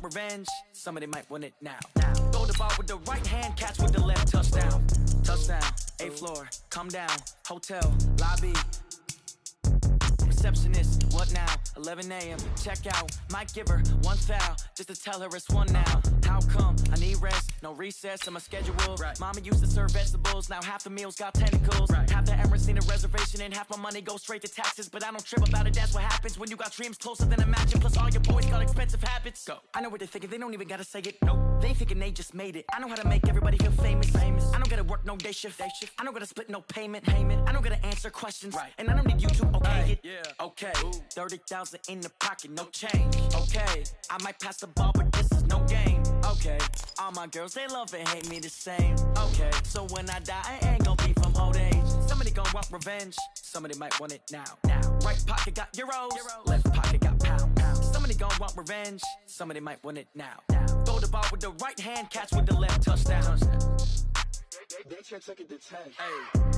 want revenge, somebody might win it now. Throw the ball with the right hand, catch with the left, touchdown. Touchdown, 8th floor, come down, hotel, lobby. Receptionist, what now? 11 a.m. Check out. Might give her one foul just to tell her it's one now. How come? I need rest, no recess in my schedule. Right. Mama used to serve vegetables, now half the meals got tentacles. Right. Half the Emirates need a reservation and half my money goes straight to taxes. But I don't trip about it, that's what happens when you got dreams closer than a match. Plus all your boys got expensive habits. Go. I know what they're thinking, they don't even gotta say it. Nope. They thinking they just made it. I know how to make everybody feel famous. I don't gotta work no day shift. I don't gotta split no payment. I don't gotta answer questions. Right. And I don't need you to okay it. Yeah. Okay, 30,000 in the pocket, no change. Okay, I might pass the ball, but this is no game. Okay, all my girls, they love and hate me the same. Okay, so when I die, I ain't gon' be from old age. Somebody gon' want revenge, somebody might want it now. Right pocket got euros, left pocket got pounds. Somebody gon' want revenge, somebody might want it now. Throw the ball with the right hand, catch with the left, touchdown. They check it to 10. Hey.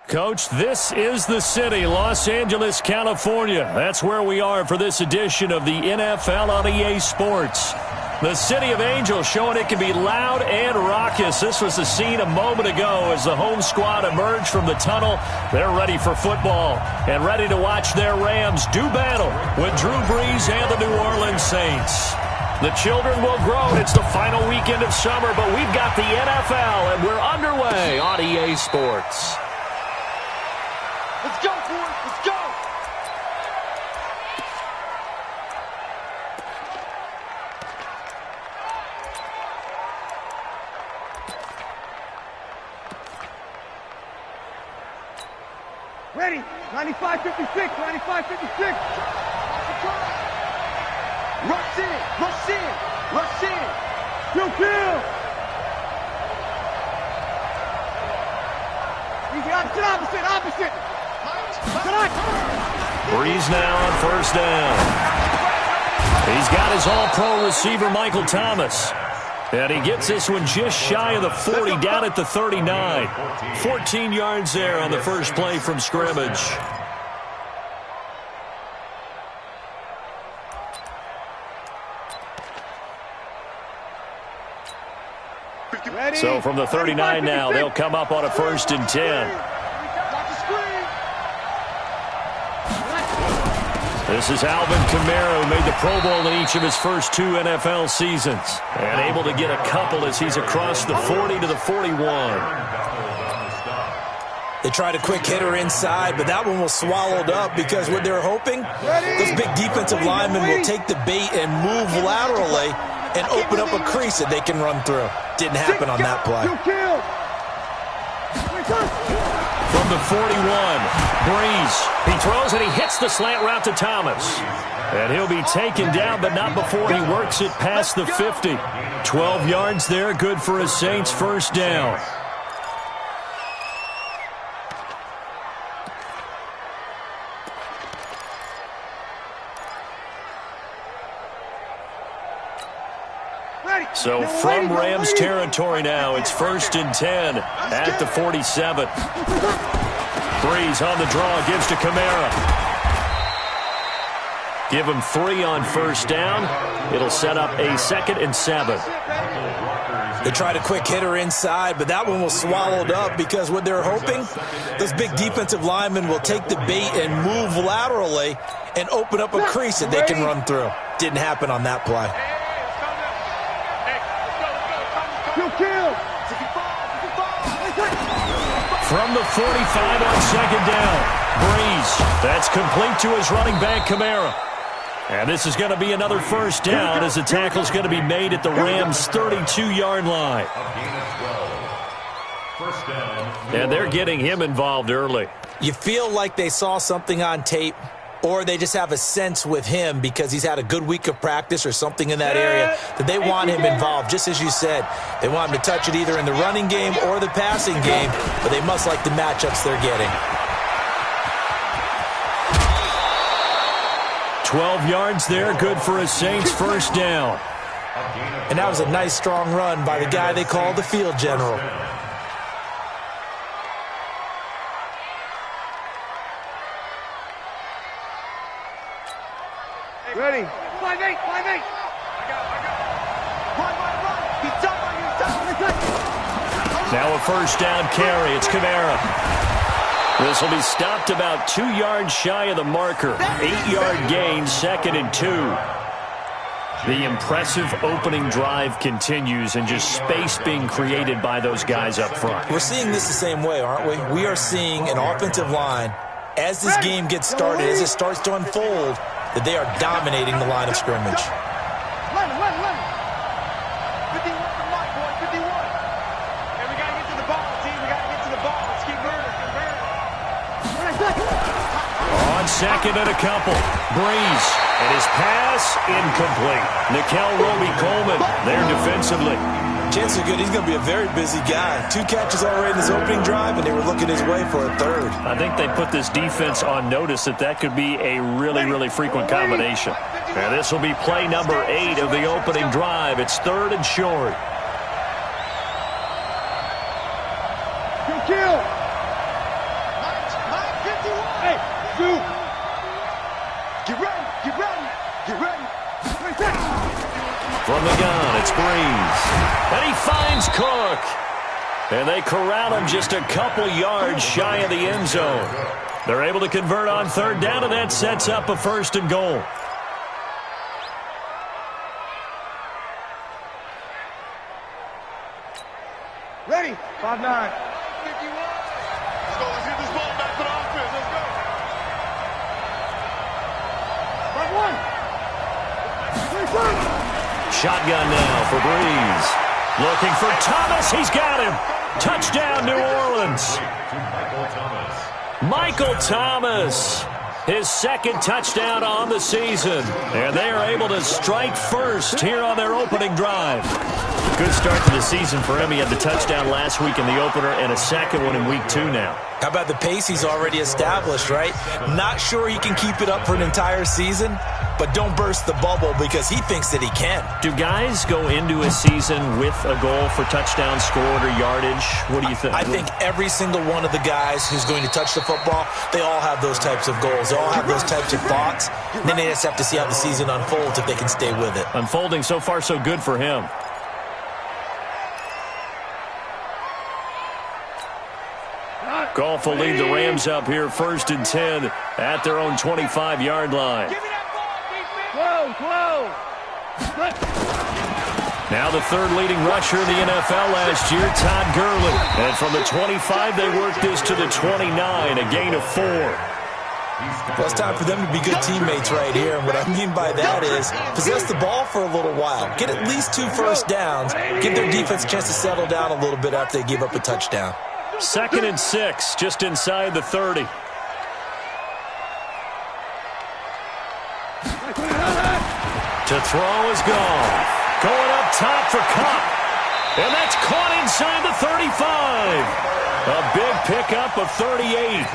Coach, this is the city, Los Angeles, California. That's where we are for this edition of the NFL on EA Sports. The City of Angels showing it can be loud and raucous. This was the scene a moment ago as the home squad emerged from the tunnel. They're ready for football and ready to watch their Rams do battle with Drew Brees and the New Orleans Saints. The children will grow. It's the final weekend of summer, but we've got the NFL, and we're underway on EA Sports. Let's go, boys. Let's go. Ready. 95-56. 95-56. Rush in. Rush in. Rush in. Kill. Easy. Opposite. Brees now on first down. He's got his all-pro receiver, Michael Thomas. And he gets this one just shy of the 40, down at the 39. 14 yards there on the first play from scrimmage. So from the 39 now, they'll come up on a 1st and 10. This is Alvin Kamara, who made the Pro Bowl in each of his first 2 NFL seasons. And able to get a couple as he's across the 40 to the 41. They tried a quick hitter inside, but that one was swallowed up because what they're hoping, those big defensive linemen will take the bait and move laterally and open up a crease that they can run through. Didn't happen on that play. From the 41, Brees. He throws and he hits the slant route to Thomas. And he'll be taken down, but not before he works it past the 50. 12 yards there, good for a Saints first down. So from Rams territory now, it's 1st and 10 at the 47. Brees on the draw, gives to Kamara. Give him 3 on first down. It'll set up a 2nd and 7. They tried a quick hitter inside, but that one was swallowed up because what they're hoping, those big defensive linemen will take the bait and move laterally and open up a crease that they can run through. Didn't happen on that play. From the 45 on second down, Breeze. That's complete to his running back, Kamara. And this is going to be another first down as the tackle's going to be made at the Rams' 32-yard line. And they're getting him involved early. You feel like they saw something on tape, or they just have a sense with him because he's had a good week of practice or something in that area that they want him involved. Just as you said, they want him to touch it either in the running game or the passing game, but they must like the matchups they're getting. 12 yards there, good for a Saints first down. And that was a nice, strong run by the guy they call the field general. Ready? 5-8, 5-8. I got. Run. He's done. Now a first down carry. It's Kamara. This will be stopped about 2 yards shy of the marker. 8-yard gain, 2nd and 2. The impressive opening drive continues and just space being created by those guys up front. We're seeing this the same way, aren't we? We are seeing an offensive line, as this game gets started, as it starts to unfold, that they are dominating the line of scrimmage. Run. 51 from Mike, boy, 51. And we got to get to the ball, team. We got to get to the ball. Let's keep moving. On second and a couple. Breeze. And his pass incomplete. Nikel Roby-Coleman there defensively. Chances are good he's going to be a very busy guy. 2 catches already in this opening drive, and they were looking his way for a third. I think they put this defense on notice that could be a really frequent combination. And this will be play number 8 of the opening drive. It's 3rd and short. Kill. 9:51. Hey, shoot. Get ready. From the gun, it's Breeze. And he finds Cook. And they corral him just a couple yards shy of the end zone. They're able to convert on 3rd down, and that sets up a 1st and goal. Ready? 5-9. 51. Let's go. Let's get this ball back for the offense. Let's go. 5-1. Shotgun now for Breeze. Looking for Thomas. He's got him. Touchdown, New Orleans. Michael Thomas. His 2nd touchdown on the season. And they are able to strike first here on their opening drive. Good start to the season for him. He had the touchdown last week in the opener and a 2nd one in week 2 now. How about the pace he's already established, right? Not sure he can keep it up for an entire season, but don't burst the bubble because he thinks that he can. Do guys go into a season with a goal for touchdown scored or yardage? What do you think? I think every single one of the guys who's going to touch the football, they all have those types of goals. They all have those types of thoughts. Then they just have to see how the season unfolds if they can stay with it. Unfolding so far so good for him. Goff will lead the Rams up here 1st and 10 at their own 25-yard line. Close. Now the 3rd leading rusher in the NFL last year, Todd Gurley. And from the 25, they worked this to the 29, a gain of 4. Well, it's time for them to be good teammates right here. And what I mean by that is possess the ball for a little while. Get at least 2 first downs. Give their defense a chance to settle down a little bit after they give up a touchdown. 2nd and 6, just inside the 30. To throw is gone. Going up top for Cup. And that's caught inside the 35. A big pickup of 38.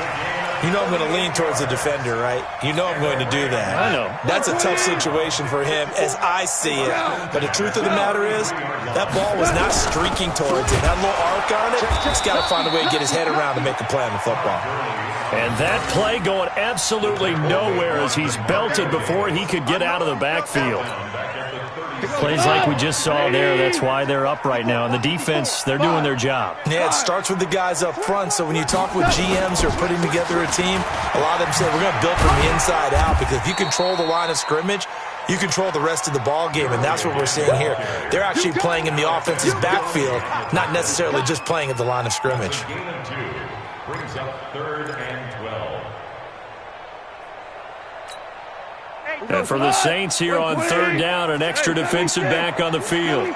You know I'm going to lean towards the defender, right? You know I'm going to do that. I know. That's a tough situation for him as I see it. But the truth of the matter is, that ball was not streaking towards him. That little arc on it, he's got to find a way to get his head around to make a play on the football. And that play going absolutely nowhere as he's belted before he could get out of the backfield. Plays like we just saw there, that's why they're up right now. And the defense, they're doing their job. Yeah, it starts with the guys up front. So when you talk with GMs who are putting together a team, a lot of them say we're going to build from the inside out because if you control the line of scrimmage, you control the rest of the ball game, and that's what we're seeing here. They're actually playing in the offense's backfield, not necessarily just playing at the line of scrimmage. Brings up 3rd and 12. And for the Saints here on 3rd down, an extra defensive back on the field.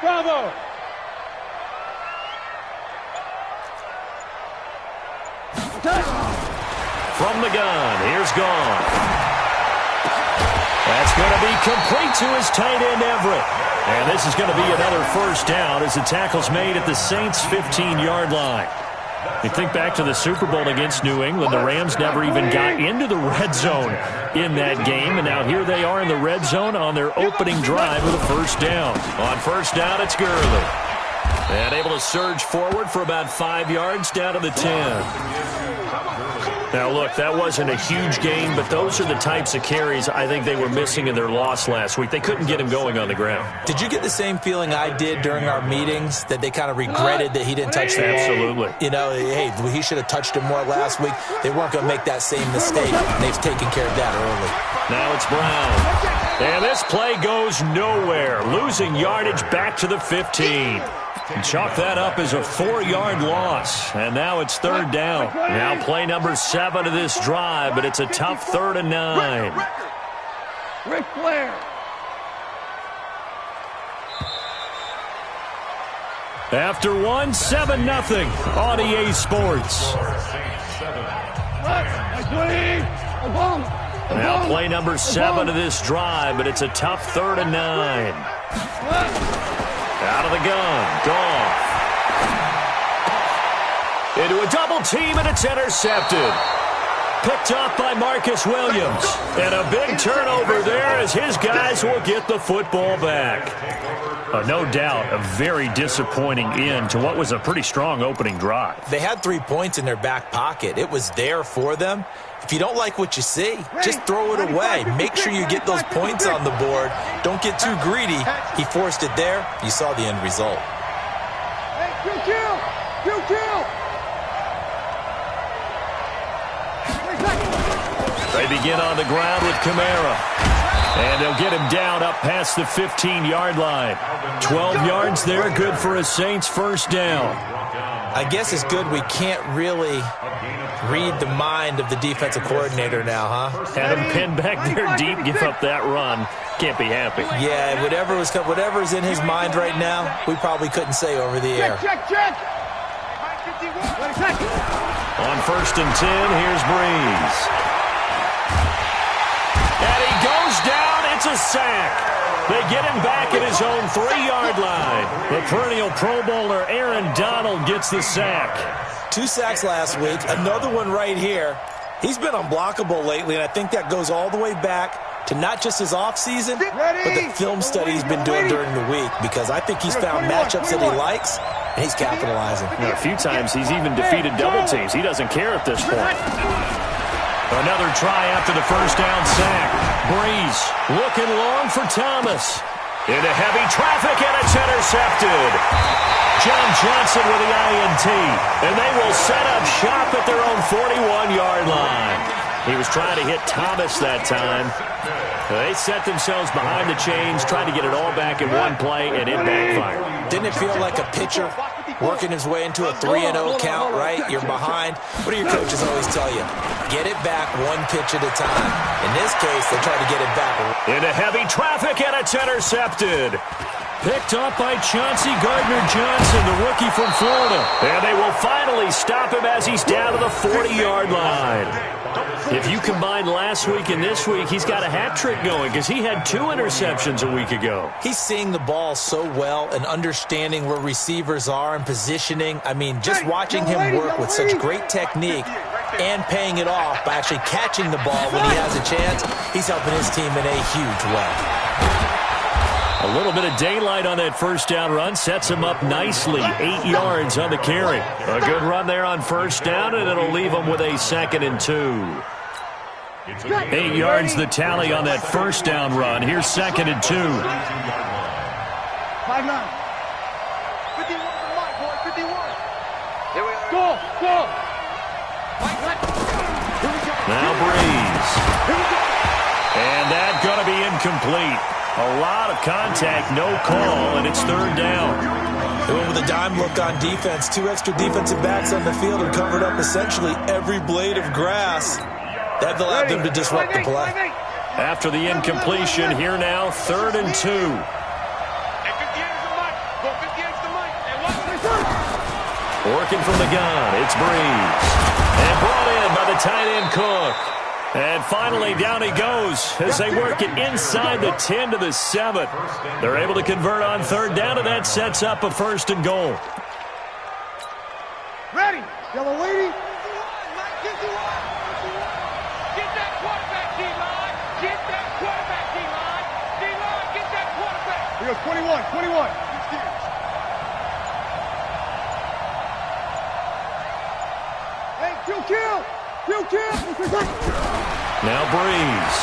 Bravo! From the gun, here's Gone. That's going to be complete to his tight end, Everett. And this is going to be another first down as the tackle's made at the Saints' 15-yard line. You think back to the Super Bowl against New England, the Rams never even got into the red zone in that game, and now here they are in the red zone on their opening drive with a first down. On first down, it's Gurley. And able to surge forward for about 5 yards down to the 10. Now, look, that wasn't a huge gain, but those are the types of carries I think they were missing in their loss last week. They couldn't get him going on the ground. Did you get the same feeling I did during our meetings, that they kind of regretted that he didn't touch the ball? Absolutely. You know, hey, he should have touched him more last week. They weren't going to make that same mistake, and they've taken care of that early. Now it's Brown. And this play goes nowhere, losing yardage back to the 15. And chalk that up as a 4-yard loss. And now it's 3rd down. Now play number 7 of this drive, but it's a tough 3rd and 9. Ric Flair. After 1, 7-0 on EA Sports. Now play number 7 of this drive, but it's a tough 3rd and 9. Out of the gun, Goff. Into a double team, and it's intercepted. Picked off by Marcus Williams. And a big turnover there as his guys will get the football back. No doubt a very disappointing end to what was a pretty strong opening drive. They had 3 points in their back pocket. It was there for them. If you don't like what you see, just throw it away. Make sure you get those points on the board. Don't get too greedy. He forced it there. You saw the end result. They begin on the ground with Kamara. And they'll get him down up past the 15-yard line. 12 yards there, good for a Saints first down. I guess it's good we can't really read the mind of the defensive coordinator now, huh? Had him pinned back there deep, give up that run. Can't be happy. Yeah, whatever's in his mind right now, we probably couldn't say over the air. Check. On 1st and 10, here's Breeze. And he goes down. It's a sack. They get him back at his own 3-yard line. The perennial Pro Bowler Aaron Donald gets the sack. 2 sacks last week, another one right here. He's been unblockable lately, and I think that goes all the way back to not just his offseason, but the film study he's been doing during the week, because I think he's found matchups that he likes, and he's capitalizing. Now, a few times he's even defeated double teams. He doesn't care at this point. Another try after the first down sack. Breeze looking long for Thomas. Into heavy traffic, and it's intercepted. John Johnson with the INT. And they will set up shop at their own 41-yard line. He was trying to hit Thomas that time. They set themselves behind the chains, tried to get it all back in one play, and it backfired. Didn't it feel like a pitcher working his way into a 3-0 count, right? You're behind. What do your coaches always tell you? Get it back one pitch at a time. In this case, they try to get it back. Into heavy traffic, and it's intercepted. Picked up by Chauncey Gardner-Johnson, the rookie from Florida. And they will finally stop him as he's down to the 40-yard line. If you combine last week and this week, he's got a hat trick going because he had 2 interceptions a week ago. He's seeing the ball so well and understanding where receivers are and positioning. I mean, just watching him work with such great technique and paying it off by actually catching the ball when he has a chance, he's helping his team in a huge way. A little bit of daylight on that first down run sets him up nicely. 8 yards on the carry. A good run there on first down, and it'll leave him with a 2nd and 2. 8 yards the tally on that first down run. Here's 2nd and 2. 5-9. 51. Here we go. Go. Here we go. Now Breeze. And that's going to be incomplete. A lot of contact, no call, and it's third down. Doing with a dime look on defense. 2 extra defensive backs on the field and covered up essentially every blade of grass. That allowed them to disrupt the play. After the incompletion, here now, 3rd and 2. Working from the gun, it's Breeze. And brought in by the tight end Cook. And finally, down he goes as they work it inside the 10 to the 7. They're able to convert on 3rd down, and that sets up a 1st and goal. Ready. Yellow lady. Get that quarterback, D-line. Get that quarterback, D-line. D-line, get that quarterback. Here goes 21. Hey, kill. Now Breeze.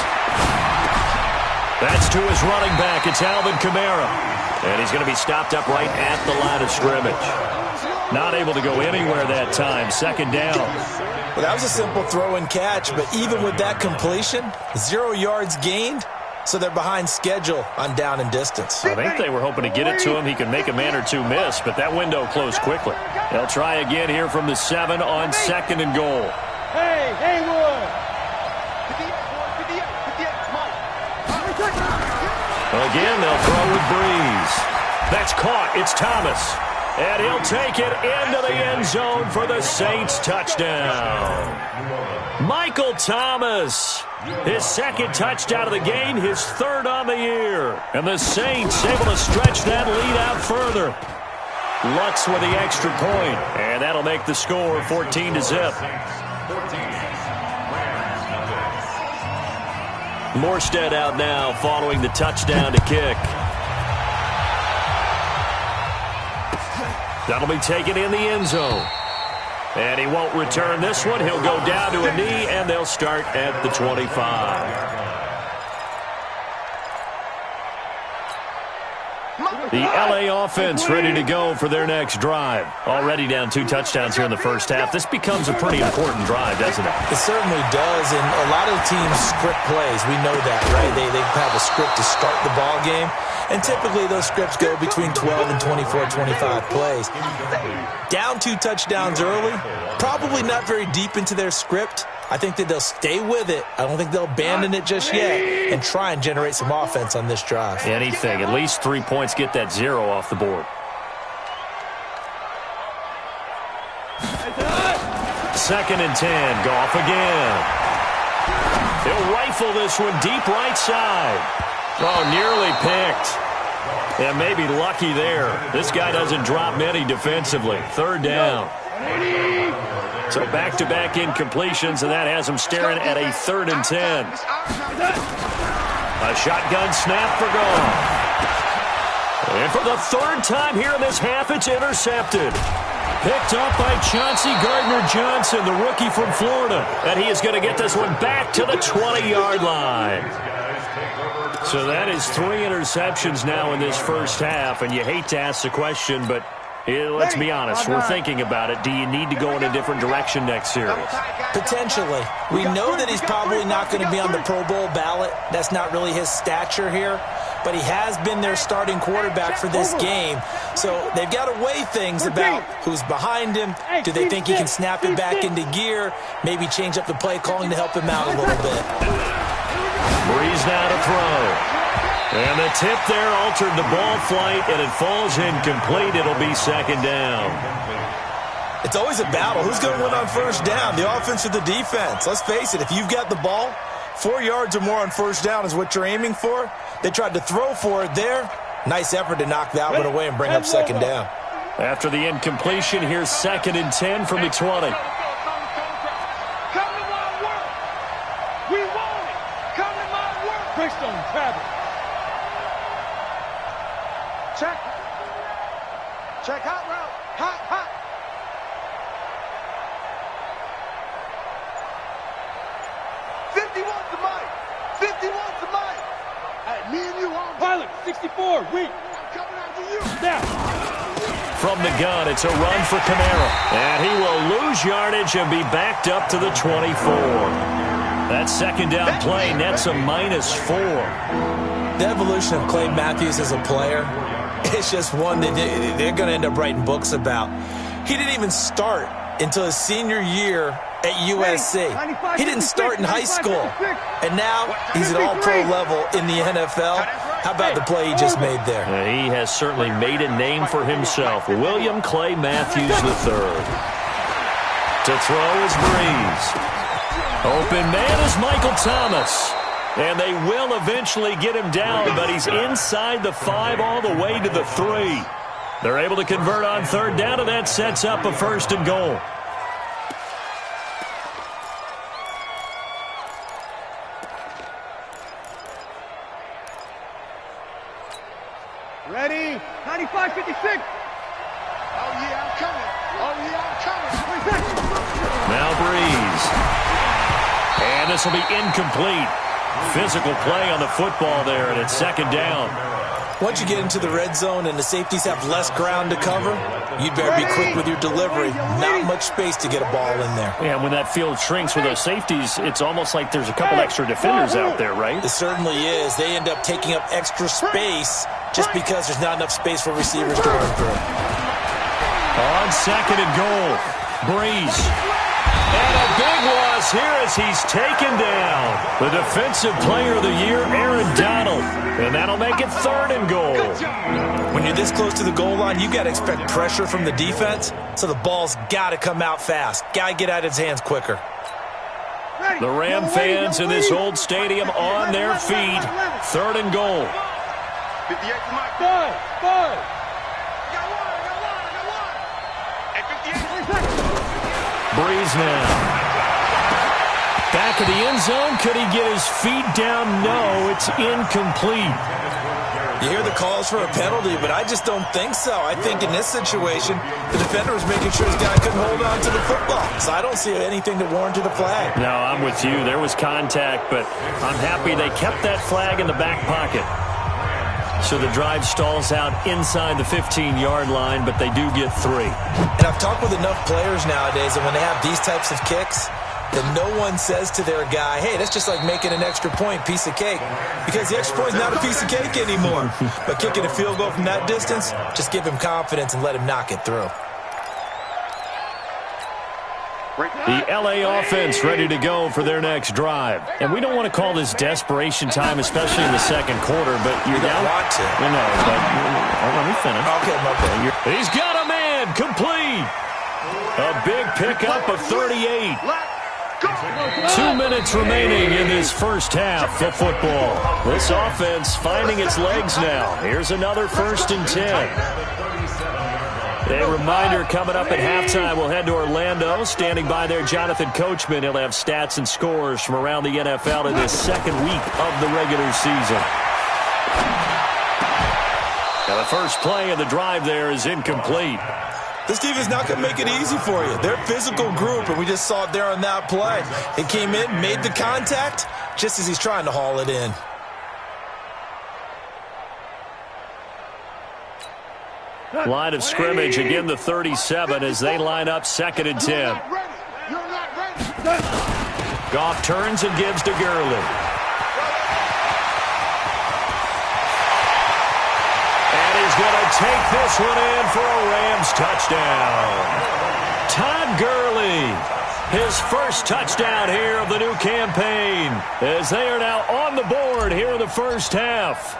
That's to his running back. It's Alvin Kamara. And he's going to be stopped up right at the line of scrimmage. Not able to go anywhere that time. 2nd down. Well, that was a simple throw and catch, but even with that completion, 0 yards gained, so they're behind schedule on down and distance. I think they were hoping to get it to him. He could make a man or two miss, but that window closed quickly. They'll try again here from the 7 on 2nd and goal. Hey, Haywood. Again, they'll throw with Breeze. That's caught. It's Thomas. And he'll take it into the end zone for the Saints touchdown. Michael Thomas, his 2nd touchdown of the game, his 3rd on the year. And the Saints able to stretch that lead out further. Lutz with the extra point, and that'll make the score 14-0. Morstead out now following the touchdown to kick. That'll be taken in the end zone. And he won't return this one. He'll go down to a knee, and they'll start at the 25. The L.A. offense ready to go for their next drive. Already down 2 touchdowns here in the first half. This becomes a pretty important drive, doesn't it? It certainly does, and a lot of teams script plays. We know that, right? They have a script to start the ball game, and typically those scripts go between 12 and 24, 25 plays. Down 2 touchdowns early, probably not very deep into their script. I think that they'll stay with it. I don't think they'll abandon it just yet and try and generate some offense on this drive. Anything. At least 3 points, get that 0 off the board. 2nd and 10. Goff again. He'll rifle this one deep right side. Oh, nearly picked. And maybe lucky there. This guy doesn't drop many defensively. 3rd down. So back-to-back incompletions, and that has him staring at a 3rd and 10. A shotgun snap for Goff. And for the 3rd time here in this half, it's intercepted. Picked up by Chauncey Gardner-Johnson, the rookie from Florida. And he is going to get this one back to the 20-yard line. So that is 3 interceptions now in this first half, and you hate to ask the question, but let's be honest, we're thinking about it. Do you need to go in a different direction next series? Potentially. We know that he's probably not going to be on the Pro Bowl ballot. That's not really his stature here. But he has been their starting quarterback for this game. So they've got to weigh things about who's behind him. Do they think he can snap it back into gear? Maybe change up the play calling to help him out a little bit. Breeze now to throw. And the tip there altered the ball flight, and it falls incomplete. It'll be 2nd down. It's always a battle. Who's going to win on 1st down, the offense or the defense? Let's face it, if you've got the ball, 4 yards or more on 1st down is what you're aiming for. They tried to throw for it there. Nice effort to knock that one away and bring up 2nd down. After the incompletion, here's 2nd and 10 from the 20. Check hot route. Hot. 51's the mic. 51's the mic. Hey, me and you on pilot. 64. Weak. I'm coming after you. Now. From the gun, it's a run for Kamara. And he will lose yardage and be backed up to the 24. That second down play nets a -4. The evolution of Clay Matthews as a player, it's just one that they're going to end up writing books about. He didn't even start until his senior year at USC. He didn't start in high school. And now he's at all-pro level in the NFL. How about the play he just made there? He has certainly made a name for himself. William Clay Matthews III. To throw is Breeze. Open man is Michael Thomas. And they will eventually get him down, but he's inside the 5 all the way to the 3. They're able to convert on third down, and that sets up a 1st and goal. Ready? 95-56. Oh, yeah, I'm coming. Oh, yeah, I'm coming. Now Breeze. And this will be incomplete. Physical play on the football there, and it's 2nd down. Once you get into the red zone and the safeties have less ground to cover, you'd better be quick with your delivery. Not much space to get a ball in there. Yeah, when that field shrinks with those safeties, it's almost like there's a couple extra defenders out there, right? It certainly is. They end up taking up extra space just because there's not enough space for receivers to run through. On 2nd and goal, Breeze. And a big loss here as he's taken down. The Defensive Player of the Year, Aaron Donald. And that'll make it 3rd and goal. When you're this close to the goal line, you got to expect pressure from the defense, so the ball's got to come out fast. Got to get out of his hands quicker. The Ram fans in this old stadium on their feet. 3rd and goal. 58 to my Five. I got one. And 58. Breeze now. Back of the end zone. Could he get his feet down? No, it's incomplete. You hear the calls for a penalty, but I just don't think so. I think in this situation, the defender was making sure his guy couldn't hold on to the football. So I don't see anything that warranted a flag. No, I'm with you. There was contact, but I'm happy they kept that flag in the back pocket. So the drive stalls out inside the 15-yard line, but they do get 3. And I've talked with enough players nowadays that when they have these types of kicks, that no one says to their guy, hey, that's just like making an extra point, piece of cake. Because the extra point is not a piece of cake anymore. But kicking a field goal from that distance, just give him confidence and let him knock it through. The L.A. offense ready to go for their next drive. And we don't want to call this desperation time, especially in the second quarter, but you're down. Want to. Well, no, but let me finish. Okay, my bad. He's got a man, complete. A big pickup of 38. 2 minutes remaining in this first half of football. This offense finding its legs now. Here's another 1st and 10. A reminder coming up at halftime, we'll head to Orlando. Standing by there, Jonathan Coachman. He'll have stats and scores from around the NFL in this 2nd week of the regular season. Now the first play of the drive there is incomplete. This team is not going to make it easy for you. They're a physical group, and we just saw it there on that play. It came in, made the contact, just as he's trying to haul it in. Line of scrimmage, again the 37 as they line up 2nd and 10. Goff turns and gives to Gurley. And he's going to take this one in for a Rams touchdown. Todd Gurley, his first touchdown here of the new campaign, as they are now on the board here in the first half.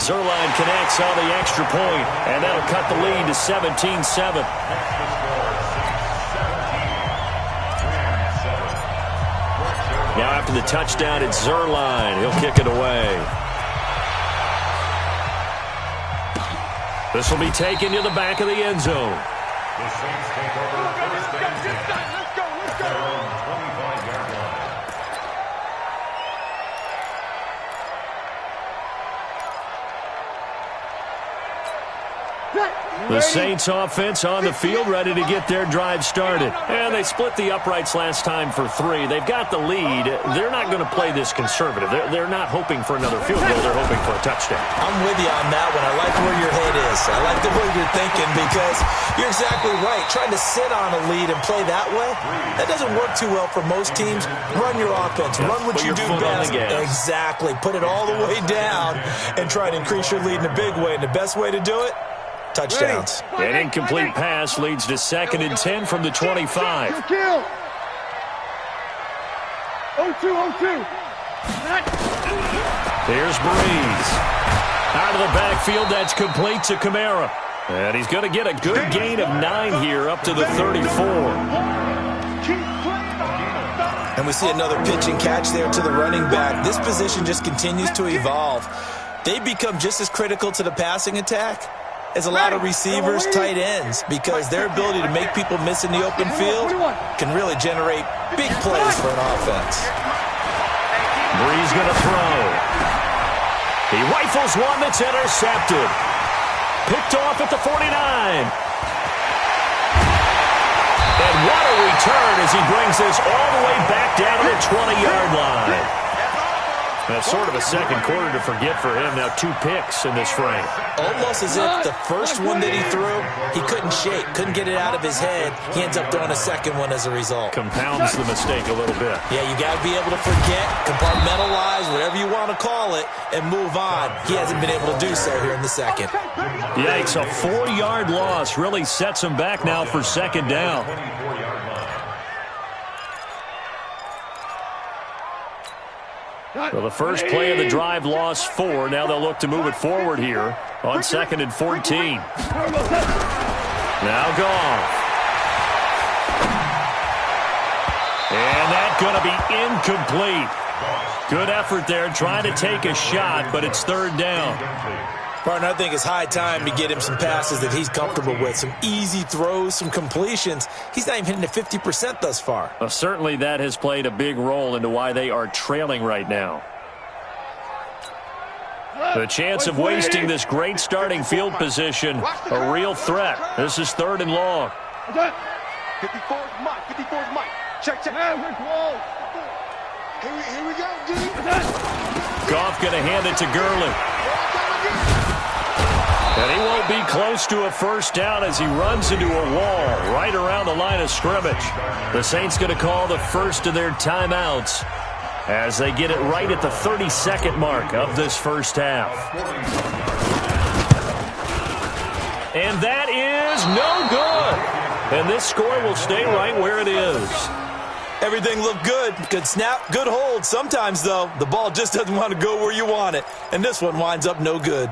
Zerline connects on the extra point, and that'll cut the lead to 17-7. Now after the touchdown, it's Zerline. He'll kick it away. This will be taken to the back of the end zone. The Saints take over first and 10. Let's go. 25-yard line. The Saints offense on the field, ready to get their drive started. And they split the uprights last time for 3. They've got the lead. They're not going to play this conservative. They're not hoping for another field goal. They're hoping for a touchdown. I'm with you on that one. I like where your head is. I like the way you're thinking because you're exactly right. Trying to sit on a lead and play that way, that doesn't work too well for most teams. Run your offense. Run what you do best. Exactly. Put it all the way down and try to increase your lead in a big way. And the best way to do it, touchdowns. An incomplete pass leads to 2nd and 10 from the 25. 0-2, 0-2. Here's Breeze. Out of the backfield, that's complete to Kamara. And he's going to get a good gain of 9 here up to the 34. And we see another pitch and catch there to the running back. This position just continues to evolve. They become just as critical to the passing attack as a lot of receivers, tight ends, because their ability to make people miss in the open field can really generate big plays for an offense. Breeze going to throw. He rifles one that's intercepted. Picked off at the 49. And what a return as he brings this all the way back down to the 20-yard line. That's sort of a second quarter to forget for him. Now 2 picks in this frame. Almost as if the first one that he threw, he couldn't shake, couldn't get it out of his head. He ends up throwing a second one as a result. Compounds the mistake a little bit. Yeah, you got to be able to forget, compartmentalize, whatever you want to call it, and move on. He hasn't been able to do so here in the second. Yikes, a 4-yard loss really sets him back now for 2nd down. Well, the first play of the drive lost 4. Now they'll look to move it forward here on 2nd and 14. Now Goff. And that's going to be incomplete. Good effort there trying to take a shot, but it's 3rd down. Partner, I think it's high time to get him some passes that he's comfortable with. Some easy throws, some completions. He's not even hitting the 50% thus far. Well, certainly that has played a big role into why they are trailing right now. The chance of wasting this great starting field position, a real threat. This is 3rd and long. 54's Mike. 54's Mike. Check. Here we go, D. Goff going to hand it to Gurley. And he won't be close to a first down as he runs into a wall right around the line of scrimmage. The Saints going to call the first of their timeouts as they get it right at the 32nd mark of this first half. And that is no good. And this score will stay right where it is. Everything looked good. Good snap, good hold. Sometimes, though, the ball just doesn't want to go where you want it. And this one winds up no good.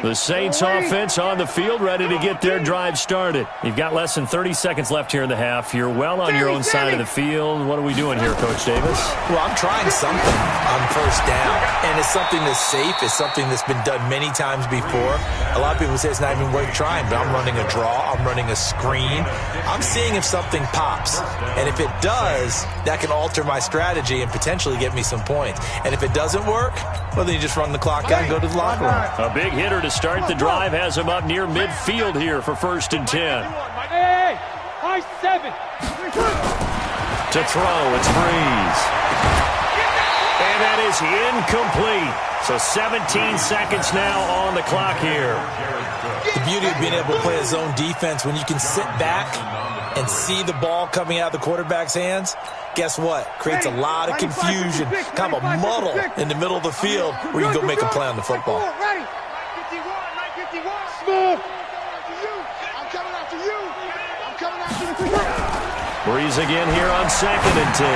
The Saints offense on the field, ready to get their drive started. You've got less than 30 seconds left here in the half. You're well on your own side of the field. What are we doing here, Coach Davis? Well, I'm trying something on first down, and it's something that's safe. It's something that's been done many times before. A lot of people say it's not even worth trying, but I'm running a draw. I'm running a screen. I'm seeing if something pops, and if it does, that can alter my strategy and potentially get me some points. And if it doesn't work, well, then you just run the clock out and go to the locker room. A big hitter to start the drive has him up near midfield here for 1st and 10. Hey, high 7. To throw, it's Breeze. And that is incomplete. So 17 seconds now on the clock here. The beauty of being able to play a zone defense when you can sit back and see the ball coming out of the quarterback's hands, guess what? Creates a lot of confusion, kind of a muddle in the middle of the field where you can go make a play on the football. Breeze again here on 2nd and 10.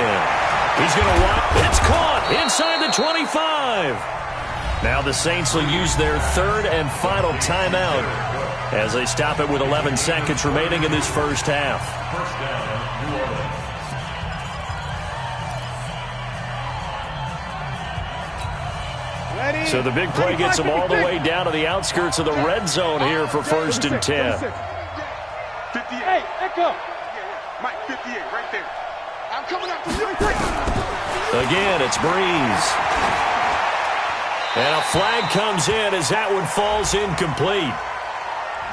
He's going to walk. It's caught inside the 25. Now the Saints will use their 3rd and final timeout as they stop it with 11 seconds remaining in this first half. So the big play gets them all the way down to the outskirts of the red zone here for 1st and 10. 58, echo. Mike, 58, right there. I'm coming after you. Again, it's Breeze. And a flag comes in as that one falls incomplete.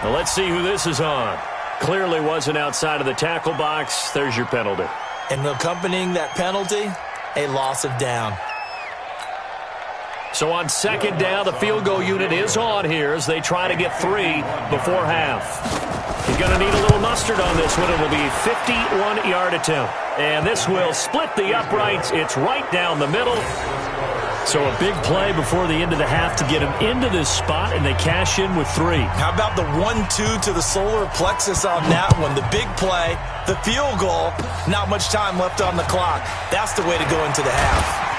Now let's see who this is on. Clearly wasn't outside of the tackle box. There's your penalty. And accompanying that penalty, a loss of down. So on second down, the field goal unit is on here as they try to get 3 before half. You're going to need a little mustard on this one. It will be a 51-yard attempt. And this will split the uprights. It's right down the middle. So a big play before the end of the half to get them into this spot, and they cash in with 3. How about the 1-2 to the solar plexus on that one? The big play, the field goal, not much time left on the clock. That's the way to go into the half.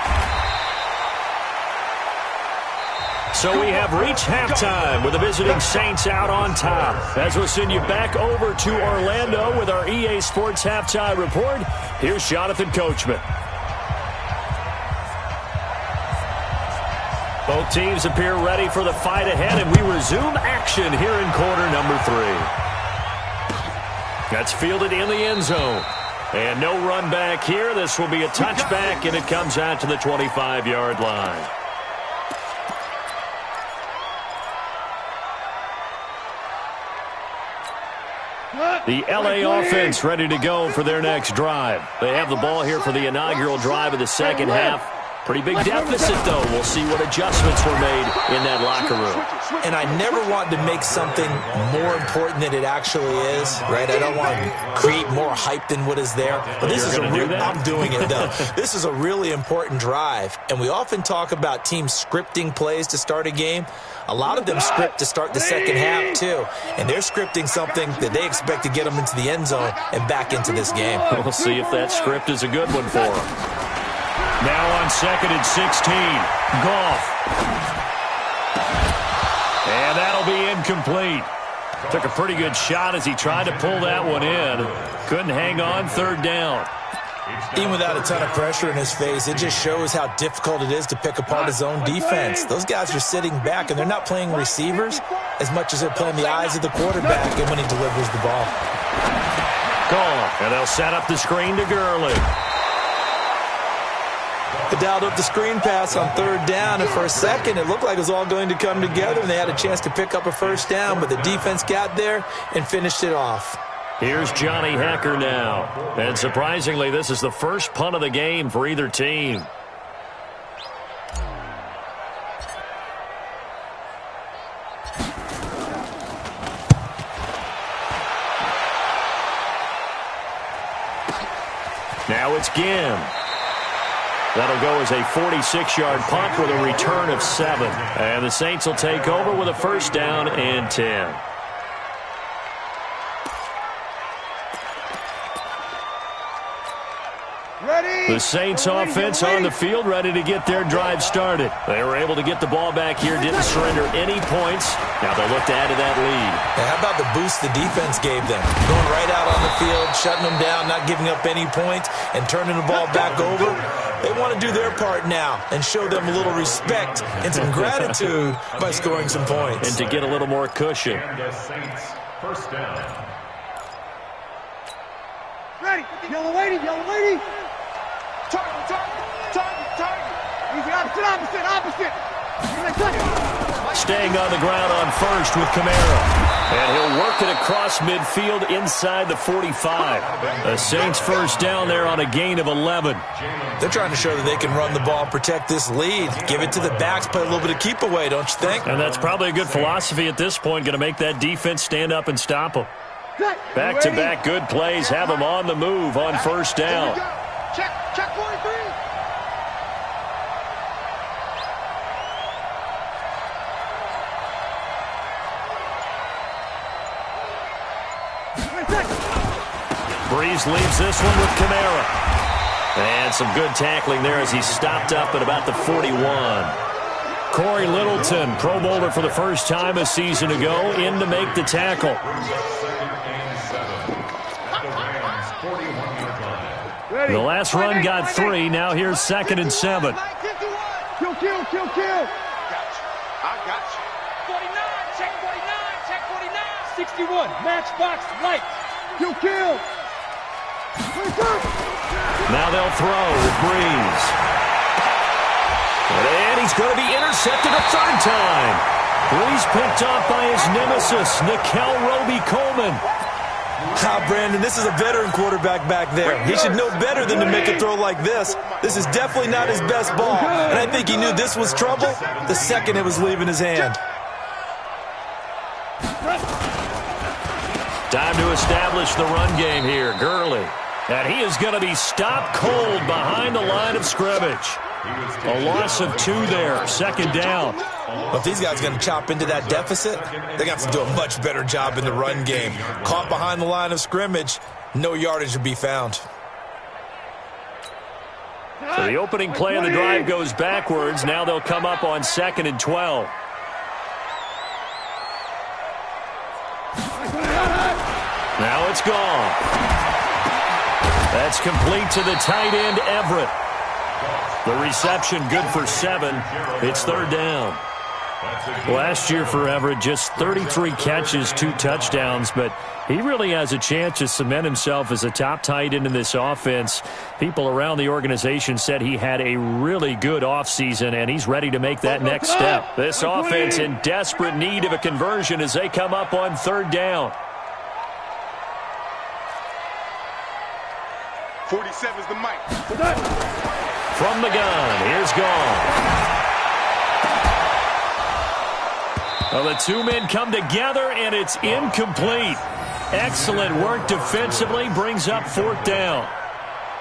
So we have reached halftime with the visiting Saints out on top. As we'll send you back over to Orlando with our EA Sports Halftime Report, here's Jonathan Coachman. Both teams appear ready for the fight ahead, and we resume action here in quarter number 3. That's fielded in the end zone. And no run back here. This will be a touchback, and it comes out to the 25-yard line. The LA offense ready to go for their next drive. They have the ball here for the inaugural drive of the second half. Pretty big deficit, though. We'll see what adjustments were made in that locker room. And I never want to make something more important than it actually is, right? I don't want to create more hype than what is there. But this is I'm doing it, though. This is a really important drive. And we often talk about teams scripting plays to start a game. A lot of them script to start the second half, too. And they're scripting something that they expect to get them into the end zone and back into this game. We'll see if that script is a good one for them. Now on second and 16, Goff. And that'll be incomplete. Took a pretty good shot as he tried to pull that one in. Couldn't hang on, third down. Even without a ton of pressure in his face, it just shows how difficult it is to pick apart his own defense. Those guys are sitting back, and they're not playing receivers as much as they're playing the eyes of the quarterback and when he delivers the ball. Goff, and they'll set up the screen to Gurley. They dialed up the screen pass on third down, and for a second it looked like it was all going to come together, and they had a chance to pick up a first down, but the defense got there and finished it off. Here's Johnny Hecker now. And surprisingly, this is the first punt of the game for either team. Now it's Ginn. That'll go as a 46-yard punt with a return of 7. And the Saints will take over with a first down and 10. The Saints offense on the field ready to get their drive started. They were able to get the ball back here, didn't surrender any points. Now they'll look to add to that lead. Now, how about the boost the defense gave them? Going right out on the field, shutting them down, not giving up any points, and turning the ball back over. They want to do their part now and show them a little respect and some gratitude by scoring some points. And to get a little more cushion. First down. Ready. Yellow lady, yellow lady. Target. Easy, opposite. Staying on the ground on first with Kamara. And he'll work it across midfield inside the 45. The Saints first down there on a gain of 11. They're trying to show that they can run the ball, protect this lead, give it to the backs, play a little bit of keep away, don't you think? And that's probably a good philosophy at this point, going to make that defense stand up and stop them. Back-to-back good plays have them on the move on first down. Check 43. Breeze leaves this one with Kamara. And some good tackling there as he stopped up at about the 41. Corey Littleton, Pro Bowler for the first time a season ago, in to make the tackle. The last run got 3. Now here's second and 7. Kill. I got you. 49, check 49. 61, matchbox light. Kill. Now they'll throw with Breeze. And he he's going to be intercepted a third time. He's picked off by his nemesis, Nickel Roby-Coleman. Brandon, this is a veteran quarterback back there. He should know better than to make a throw like this. This is definitely not his best ball, and I think he knew this was trouble the second it was leaving his hand. Time to establish the run game here. Gurley. And he is going to be stopped cold behind the line of scrimmage. A loss of 2 there. Second down. Well, if these guys are going to chop into that deficit, they're going to have to do a much better job in the run game. Caught behind the line of scrimmage, no yardage to be found. So the opening play of the drive goes backwards. Now they'll come up on 2nd and 12. Now it's gone. That's complete to the tight end, Everett. The reception good for 7. It's third down. Last year for Everett, just 33 catches, 2 touchdowns, but he really has a chance to cement himself as a top tight end in this offense. People around the organization said he had a really good offseason, and he's ready to make that next step. This offense in desperate need of a conversion as they come up on third down. 47 is the mic. From the gun, here's Gone. Well, the 2 men come together, and it's incomplete. Excellent work defensively, brings up 4th down.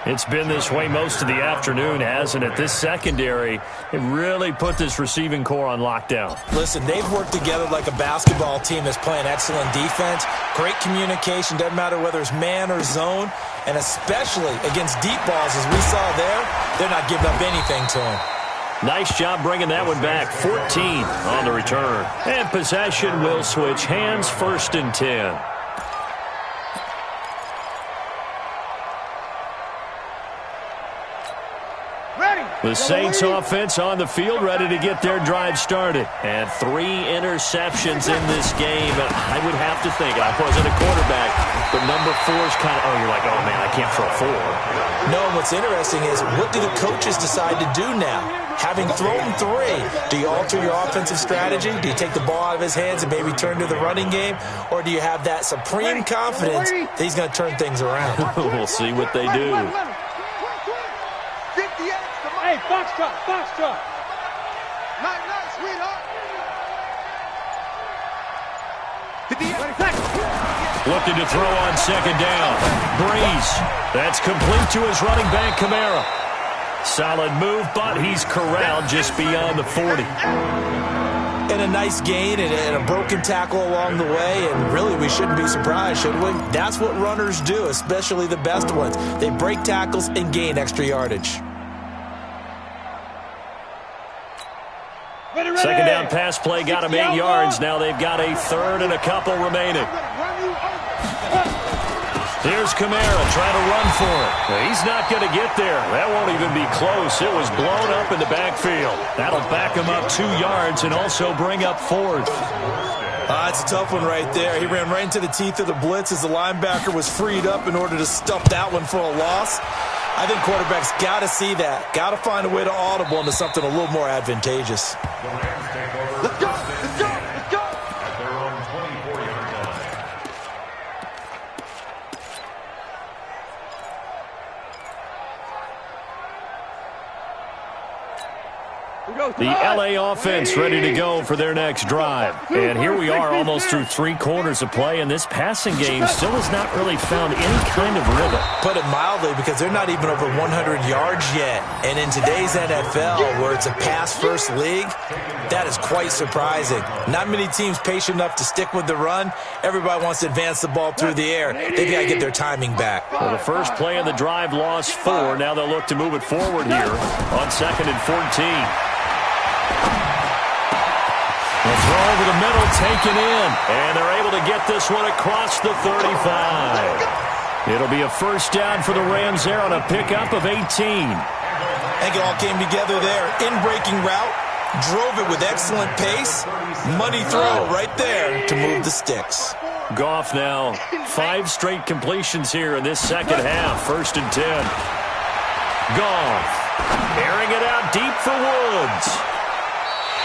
It's been this way most of the afternoon, hasn't it? This secondary, it really put this receiving core on lockdown. Listen, they've worked together like a basketball team that's playing excellent defense. Great communication, doesn't matter whether it's man or zone. And especially against deep balls, as we saw there, they're not giving up anything to them. Nice job bringing that one back. 14 on the return. And possession will switch hands, 1st and 10. The Saints offense on the field, ready to get their drive started. And 3 interceptions in this game. I would have to think, I wasn't a quarterback, but number 4 is kind of, you're like, oh man, I can't throw 4. No, what's interesting is, what do the coaches decide to do now? Having thrown 3, do you alter your offensive strategy? Do you take the ball out of his hands and maybe turn to the running game? Or do you have that supreme confidence that he's going to turn things around? We'll see what they do. Hey, Foxtrot, Foxtrot. Night, sweetheart. Looking to throw on 2nd down. Breeze. That's complete to his running back, Kamara. Solid move, but he's corralled just beyond the 40. And a nice gain and a broken tackle along the way, and really we shouldn't be surprised, should we? That's what runners do, especially the best ones. They break tackles and gain extra yardage. Second down pass play got him 8 yards. Now they've got a 3rd and a couple remaining. Here's Kamara trying to run for it. He's not going to get there. That won't even be close. It was blown up in the backfield. That'll back him up 2 yards and also bring up 4th. It's a tough one right there. He ran right into the teeth of the blitz as the linebacker was freed up in order to stuff that one for a loss. I think quarterbacks got to see that. Got to find a way to audible into something a little more advantageous. Let's go, let's go, let's go. At their own 24-yard line. The LA offense ready to go for their next drive. And here we are almost through 3 quarters of play, and this passing game still has not really found any kind of rhythm. Put it mildly, because they're not even over 100 yards yet. And in today's NFL, where it's a pass-first league, that is quite surprising. Not many teams patient enough to stick with the run. Everybody wants to advance the ball through the air. They've got to get their timing back. Well, the first play of the drive lost 4. Now they'll look to move it forward here on 2nd and 14. The throw over the middle taken in, and they're able to get this one across the 35. It'll be a 1st down for the Rams there on a pickup of 18. I think it all came together there. In-breaking route, drove it with excellent pace. Money throw right there to move the sticks. Goff now, 5 straight completions here in this second half. 1st and 10. Goff airing it out deep for Woods.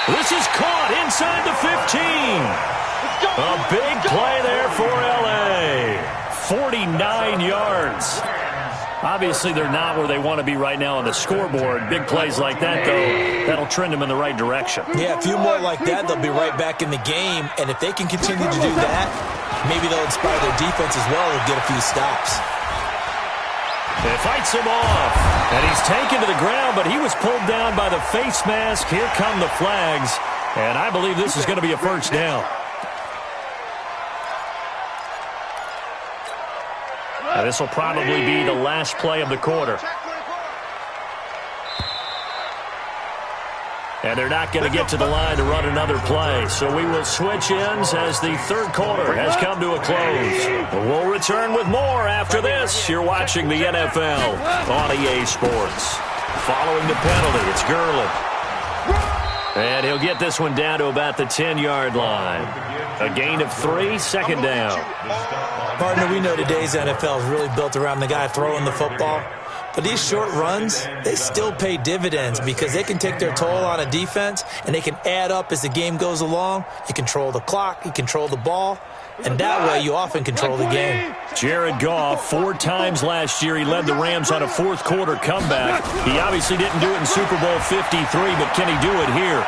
This is caught inside the 15. A big play there for L.A. 49 yards. Obviously, they're not where they want to be right now on the scoreboard. Big plays like that, though, that'll trend them in the right direction. Yeah, a few more like that, they'll be right back in the game. And if they can continue to do that, maybe they'll inspire their defense as well and get a few stops. It fights him off, and he's taken to the ground, but he was pulled down by the face mask. Here come the flags, and I believe this is going to be a first down. And this will probably be the last play of the quarter. And they're not going to get to the line to run another play. So we will switch ends as the third quarter has come to a close. We'll return with more after this. You're watching the NFL on EA Sports. Following the penalty, it's Gurley. And he'll get this one down to about the 10-yard line. A gain of 3, second down. Partner, we know today's NFL is really built around the guy throwing the football. But these short runs, they still pay dividends because they can take their toll on a defense and they can add up as the game goes along. You control the clock, you control the ball, and that way you often control the game. Jared Goff, 4 times last year, he led the Rams on a fourth-quarter comeback. He obviously didn't do it in Super Bowl 53, but can he do it here?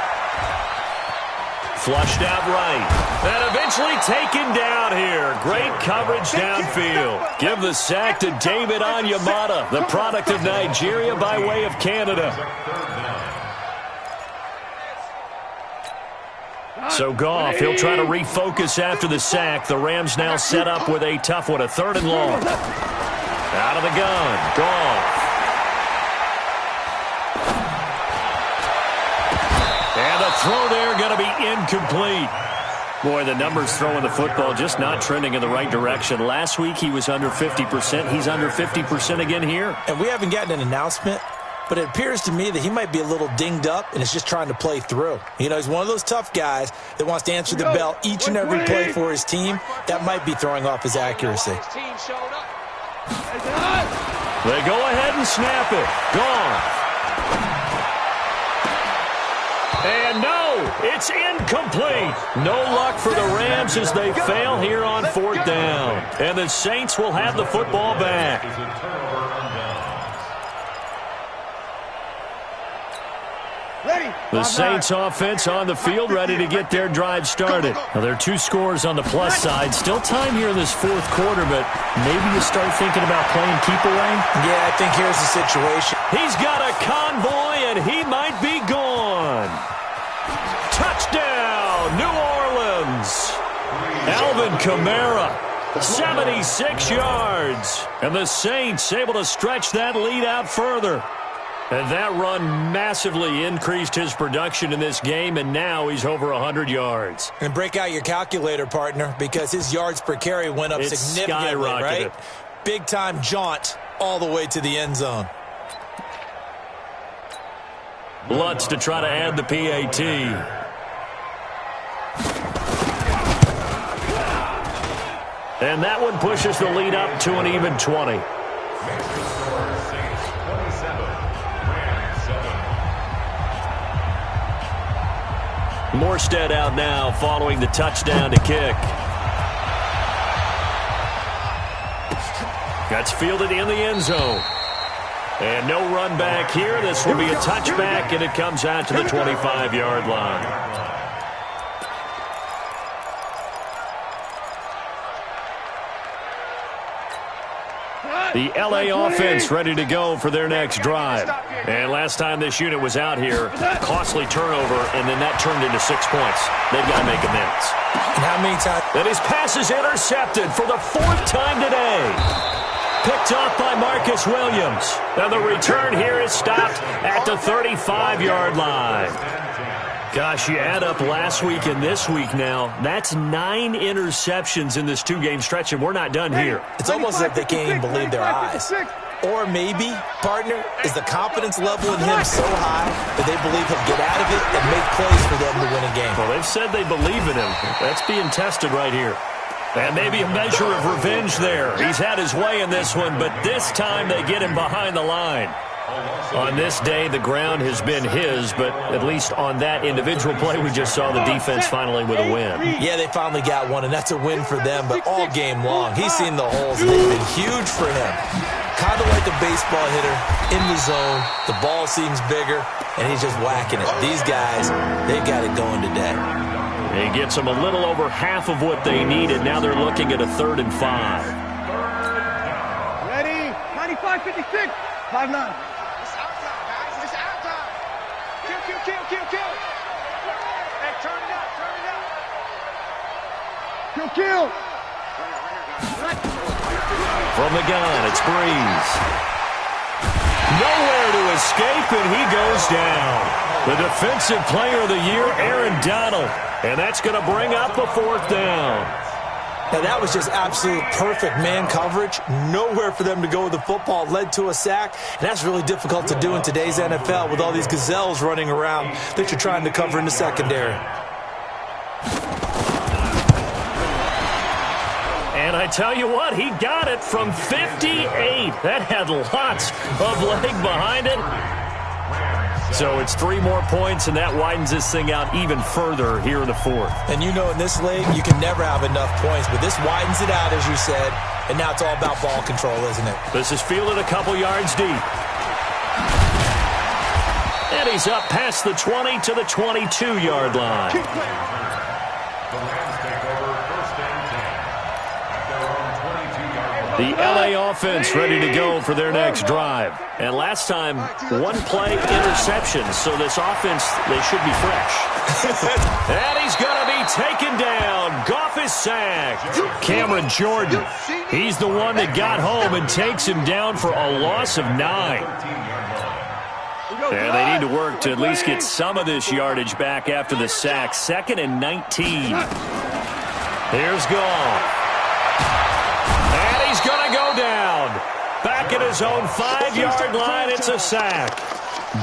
Flushed out right. And eventually taken down here. Great coverage downfield. Give the sack to David Onyemata, the product of Nigeria by way of Canada. So Goff, he'll try to refocus after the sack. The Rams now set up with a tough one, a 3rd and long. Out of the gun, Goff. And the throw there going to be incomplete. Boy, the numbers throwing the football just not trending in the right direction. Last week he was under 50%. He's under 50% again here. And we haven't gotten an announcement, but it appears to me that he might be a little dinged up and is just trying to play through. You know, he's one of those tough guys that wants to answer the bell each and every play for his team. That might be throwing off his accuracy. They go ahead and snap it. Gone. And no, it's incomplete. No luck for the Rams as they fail here on 4th down. And the Saints will have the football back. The Saints offense on the field ready to get their drive started. Now, there are 2 scores on the plus side. Still time here in this 4th quarter, but maybe you start thinking about playing keep away. Yeah, I think here's the situation. He's got a convoy, and he might be gone. Touchdown, New Orleans. Alvin Kamara, 76 yards. And the Saints able to stretch that lead out further. And that run massively increased his production in this game, and now he's over 100 yards. And break out your calculator, partner, because his yards per carry went up significantly, right? Big-time jaunt all the way to the end zone. Lutz to try to add the PAT. And that one pushes the lead up to an even 20. Morstead out now following the touchdown to kick. That's fielded in the end zone. And no run back here. This will be a touchback, and it comes out to the 25-yard line. The L.A. offense ready to go for their next drive. And last time this unit was out here, costly turnover, and then that turned into 6 points. They've got to make amends. And how many times? And his pass is intercepted for the 4th time today. Picked off by Marcus Williams. And the return here is stopped at the 35-yard line. Gosh, you add up last week and this week now, that's 9 interceptions in this 2-game stretch, and we're not done here. It's almost like they can't even believe their eyes. Or maybe, partner, is the confidence level in him so high that they believe he'll get out of it and make plays for them to win a game. Well, they've said they believe in him. That's being tested right here. And maybe a measure of revenge there. He's had his way in this one, but this time they get him behind the line. On this day, the ground has been his, but at least on that individual play, we just saw the defense finally with a win. Yeah, they finally got one, and that's a win for them, but all game long, he's seen the holes, and they've been huge for him. Kind of like a baseball hitter in the zone. The ball seems bigger, and he's just whacking it. These guys, they've got it going today. He gets them a little over half of what they needed. Now they're looking at a 3rd and 5. Ready? 95-56. 5-9. Kill. Hey, turn it up. Kill. From the gun, it's Breeze. Nowhere to escape, and he goes down. The defensive player of the year, Aaron Donald. And that's going to bring up a 4th down. Now, that was just absolute perfect man coverage. Nowhere for them to go with the football. Led to a sack. And that's really difficult to do in today's NFL with all these gazelles running around that you're trying to cover in the secondary. And I tell you what, he got it from 58. That had lots of leg behind it. So it's 3 more points, and that widens this thing out even further here in the 4th. And you know in this league, you can never have enough points, but this widens it out, as you said, and now it's all about ball control, isn't it? This is fielded a couple yards deep. And he's up past the 20 to the 22-yard line. The Rams take over 1st and 10 at their own 22-yard line. The L.A. offense ready to go for their next drive. And last time, 1-play interception, so this offense, they should be fresh. And he's going to be taken down. Goff is sacked. Cameron Jordan, he's the one that got home and takes him down for a loss of 9. And they need to work to at least get some of this yardage back after the sack. 2nd and 19. Here's Goff. And he's going to go down. Back at his own 5-yard line, it's a sack.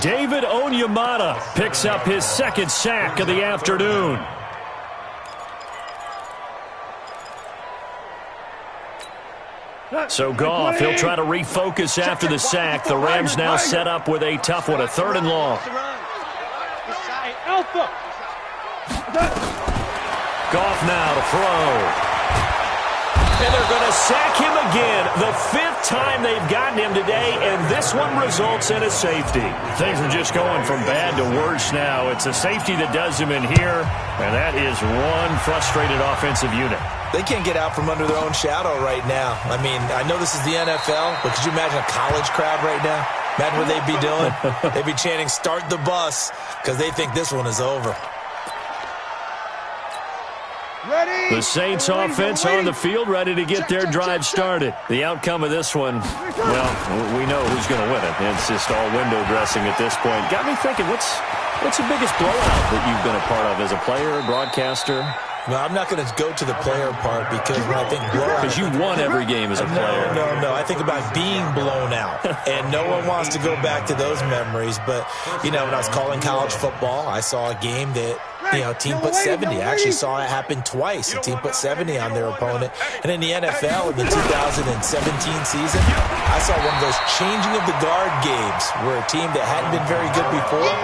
David Onyemata picks up his 2nd sack of the afternoon. So Goff, he'll try to refocus after the sack. The Rams now set up with a tough one, a 3rd and long. Goff now to throw. And they're going to sack him again. The 5th time they've gotten him today, and this one results in a safety. Things are just going from bad to worse now. It's a safety that does him in here, and that is one frustrated offensive unit. They can't get out from under their own shadow right now. I mean, I know this is the NFL, but could you imagine a college crowd right now? Imagine what they'd be doing. They'd be chanting, "Start the bus," because they think this one is over. The Saints offense on the field, ready to get their drive started. The outcome of this one, well, we know who's going to win it. It's just all window dressing at this point. Got me thinking, what's the biggest blowout that you've been a part of as a player, broadcaster? No, I'm not going to go to the player part because when I think blowout... Because you won every game as a player. No. I think about being blown out. And no one wants to go back to those memories. But, you know, when I was calling college football, I saw a game that, you know, a team put 70. I actually saw it happen twice. A team put 70 on their opponent. And in the NFL, in the 2017 season, I saw one of those changing of the guard games where a team that hadn't been very good before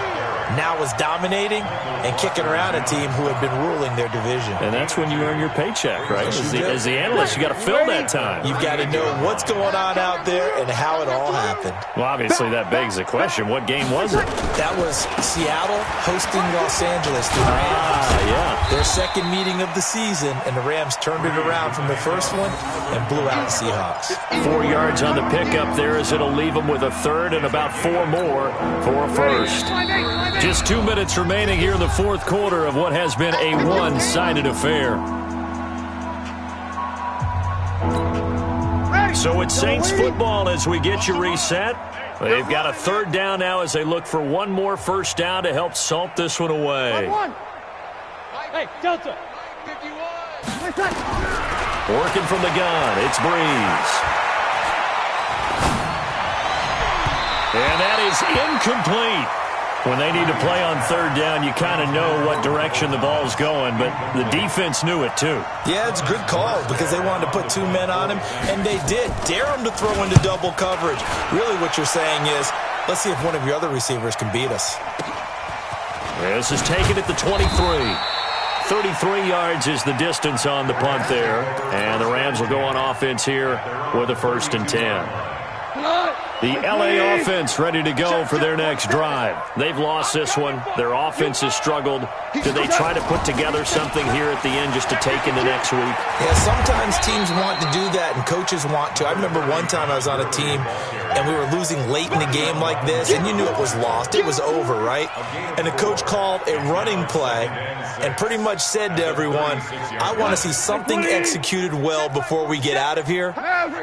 now was dominating and kicking around a team who had been ruling their division. And that's when you earn your paycheck, right? As the analyst, you got to fill that time. You've got to know what's going on out there and how it all happened. Well, obviously, that begs the question, what game was it? That was Seattle hosting Los Angeles. Yeah. Their 2nd meeting of the season, and the Rams turned it around from the first one and blew out the Seahawks. 4 yards on the pickup there as it'll leave them with a 3rd and about 4 more for a 1st. Just 2 minutes remaining here in the 4th quarter of what has been a one-sided affair. So it's Saints football as we get you reset. They've got a 3rd down now as they look for one more 1st down to help salt this one away. Hey, Delta. Working from the gun, it's Breeze. And that is incomplete. When they need to play on 3rd down, you kind of know what direction the ball's going, but the defense knew it too. Yeah, it's a good call because they wanted to put 2 men on him, and they did. Dare him to throw into double coverage. Really what you're saying is Let's see if one of your other receivers can beat us. This is taken at the 23. 33 yards is the distance on the punt there. And the Rams will go on offense here with a 1st and 10. The LA offense ready to go for their next drive. They've lost this one. Their offense has struggled. Do they try to put together something here at the end just to take into next week? Yeah, sometimes teams want to do that and coaches want to. I remember one time I was on a team and we were losing late in the game like this, and you knew it was lost. It was over, right? And the coach called a running play and pretty much said to everyone, I want to see something executed well before we get out of here.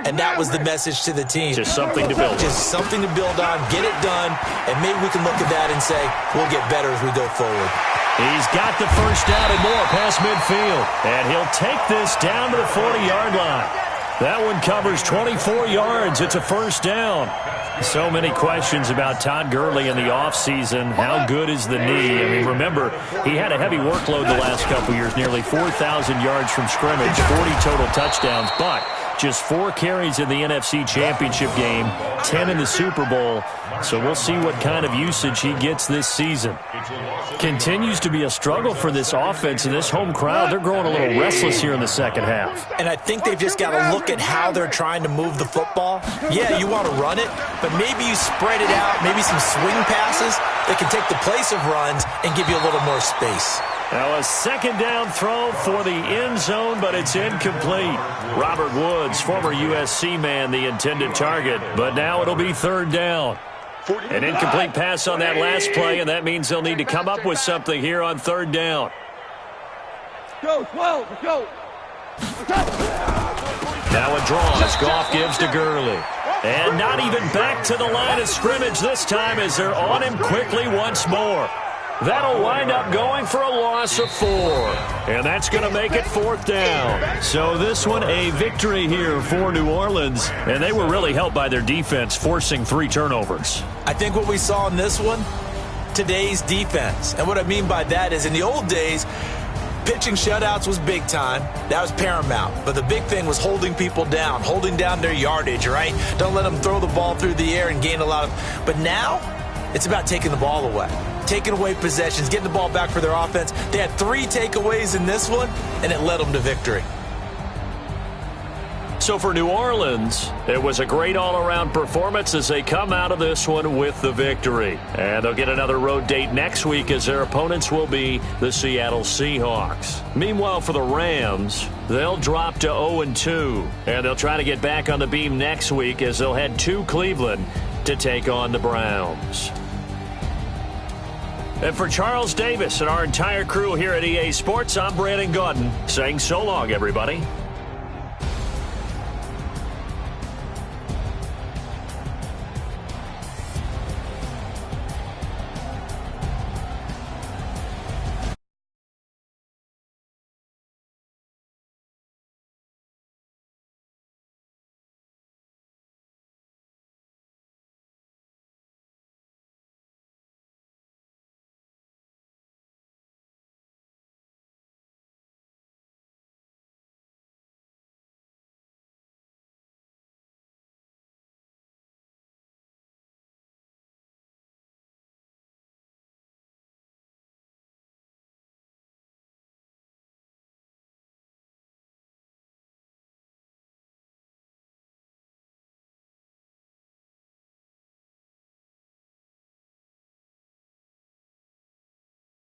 And that was the message to the team. Just something to build. Just something to build on, get it done, and maybe we can look at that and say, we'll get better as we go forward. He's got the first down and more past midfield. And he'll take this down to the 40-yard line. That one covers 24 yards. It's a 1st down. So many questions about Todd Gurley in the offseason. How good is the knee? I mean, remember, he had a heavy workload the last couple years, nearly 4,000 yards from scrimmage, 40 total touchdowns, but just 4 carries in the NFC Championship game, 10 in the Super Bowl. So we'll see what kind of usage he gets this season. Continues to be a struggle for this offense and this home crowd. They're growing a little restless here in the second half. And I think they've just got to look at how they're trying to move the football. Yeah, you want to run it, but maybe you spread it out, maybe some swing passes that can take the place of runs and give you a little more space. Now a 2nd down throw for the end zone, but it's incomplete. Robert Woods, former USC man, the intended target, but now it'll be 3rd down. An incomplete pass on that last play, and that means they'll need to come up with something here on 3rd down. Go, 12, go. Now a draw as Goff gives to Gurley. And not even back to the line of scrimmage this time as they're on him quickly once more. That'll wind up going for a loss of 4. And that's going to make it 4th down. So this one a victory here for New Orleans. And they were really helped by their defense, forcing 3 turnovers. I think what we saw in this one, today's defense. And what I mean by that is in the old days, pitching shutouts was big time. That was paramount. But the big thing was holding people down, holding down their yardage, right? Don't let them throw the ball through the air and gain a lot of. But now it's about taking the ball away. Taking away possessions, getting the ball back for their offense. They had 3 takeaways in this one, and it led them to victory. So for New Orleans, it was a great all-around performance as they come out of this one with the victory. And they'll get another road date next week as their opponents will be the Seattle Seahawks. Meanwhile, for the Rams, they'll drop to 0-2, and they'll try to get back on the beam next week as they'll head to Cleveland to take on the Browns. And for Charles Davis and our entire crew here at EA Sports, I'm Brandon Gaudin saying so long, everybody.